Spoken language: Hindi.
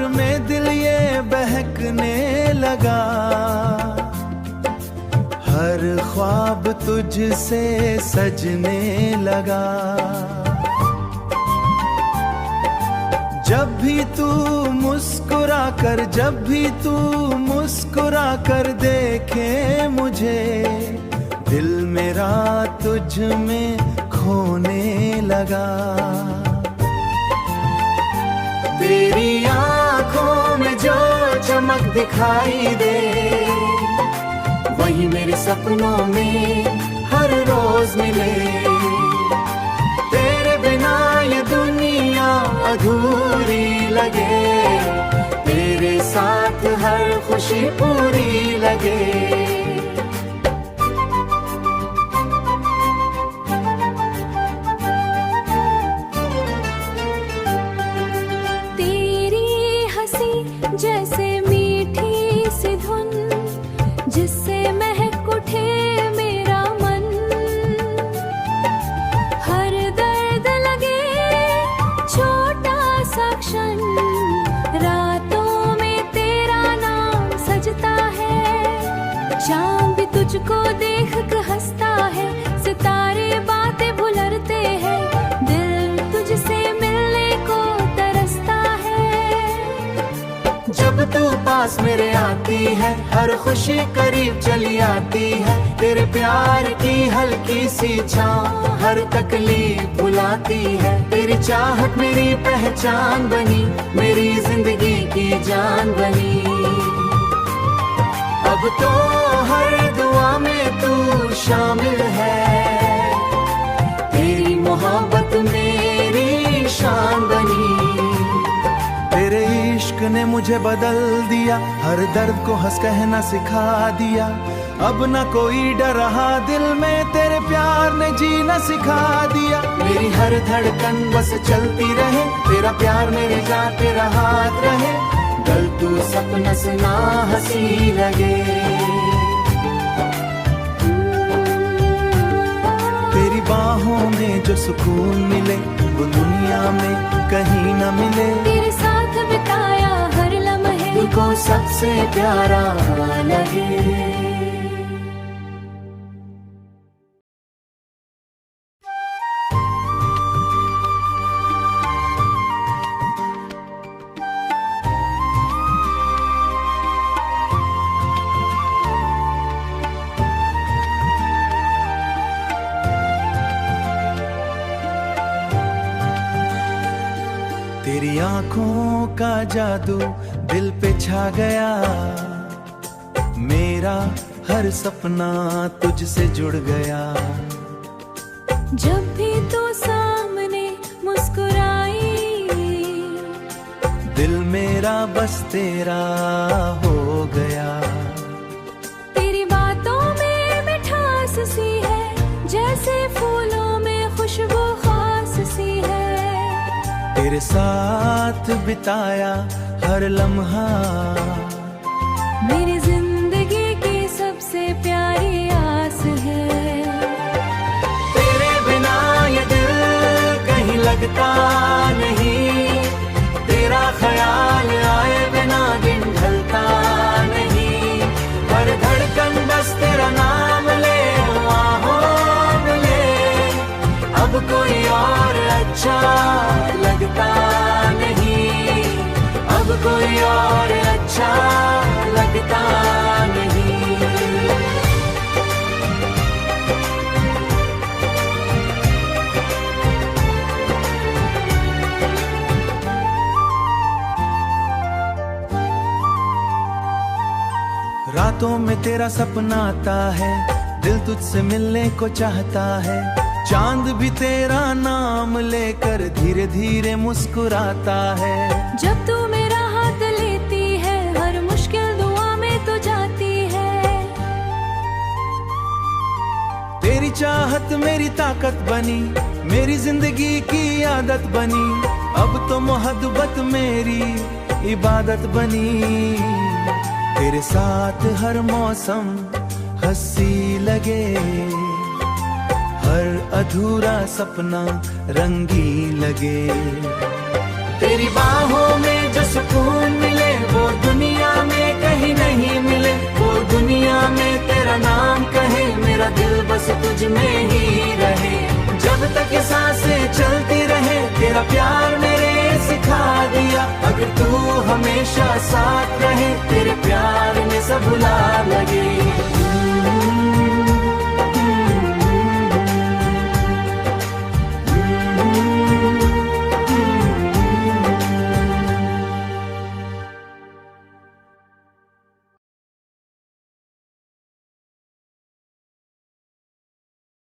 में दिल ये बहकने लगा, हर ख्वाब तुझसे सजने लगा। जब भी तू मुस्कुरा कर देखे मुझे, दिल मेरा तुझ में खोने लगा। तेरी आँखों में जो चमक दिखाई दे, वही मेरे सपनों में हर रोज मिले। तेरे बिना ये दुनिया अधूरी लगे, तेरे साथ हर खुशी पूरी लगे। जैसे मीठी सी धुन, जिससे महक उठे मेरा मन। हर दर्द लगे छोटा सा क्षण, रातों में तेरा नाम सजता है। चाँद भी तुझको देख कर हंसता है, सितारे बातें भुलरते हैं, दिल तुझसे मिलने को तरसता है। जब तू पास मेरे आती है, हर खुशी करीब चली आती है। तेरे प्यार की हल्की सी छाँव हर तकलीफ भुलाती है। तेरी चाहत मेरी पहचान बनी, मेरी जिंदगी की जान बनी। अब तो हर दुआ में तू शामिल है, तेरी मोहब्बत मेरी शान बनी। तेरे इश्क ने मुझे बदल दिया, हर दर्द को हंस कहना सिखा दिया। अब न कोई डर रहा दिल में, तेरे प्यार ने जीना सिखा दिया। मेरी हर धड़कन बस चलती रहे, तेरा प्यार मेरे जाते हाथ रहे। कल तू सपना सुना हंसी लगे, तेरी बाहों में जो सुकून मिले, वो दुनिया में कहीं न मिले। तेरे साथ बिताया हर लम्हे तुझको सबसे प्यारा लगे। तेरी आँखों का जादू दिल पे छा गया, मेरा हर सपना तुझसे जुड़ गया। जब भी तू सामने मुस्कुराई, दिल मेरा बस तेरा हो गया। तेरी बातों में मिठास सी है, जैसे फूलों में खुशबू खास सी है। तेरे साथ बिताया हर लम्हा, मेरी जिंदगी की सबसे प्यारी आस है। तेरे बिना ये दिल कहीं लगता नहीं, तेरा ख्याल आए बिना दिन ढलता नहीं। हर धड़कन बस तेरा नाम ले, आहों मिले। अब कोई और अच्छा लगता नहीं, अब कोई और अच्छा लगता नहीं। रातों में तेरा सपना आता है, दिल तुझसे मिलने को चाहता है। चांद भी तेरा नाम लेकर धीरे धीरे मुस्कुराता है। जब तू मेरा हाथ लेती है, हर मुश्किल दुआ में तो जाती है। तेरी चाहत मेरी ताकत बनी, मेरी जिंदगी की आदत बनी। अब तो मोहब्बत मेरी इबादत बनी। तेरे साथ हर मौसम हंसी लगे, हर अधूरा सपना रंगी लगे। तेरी बाहों में जो सुकून मिले वो दुनिया में कहीं नहीं मिले, वो दुनिया में तेरा नाम कहे, मेरा दिल बस तुझ में ही रहे। जब तक ये सांसें चलती रहे तेरा प्यार मेरे सिखा दिया, अगर तू हमेशा साथ रहे तेरे प्यार में सब भुला लगे।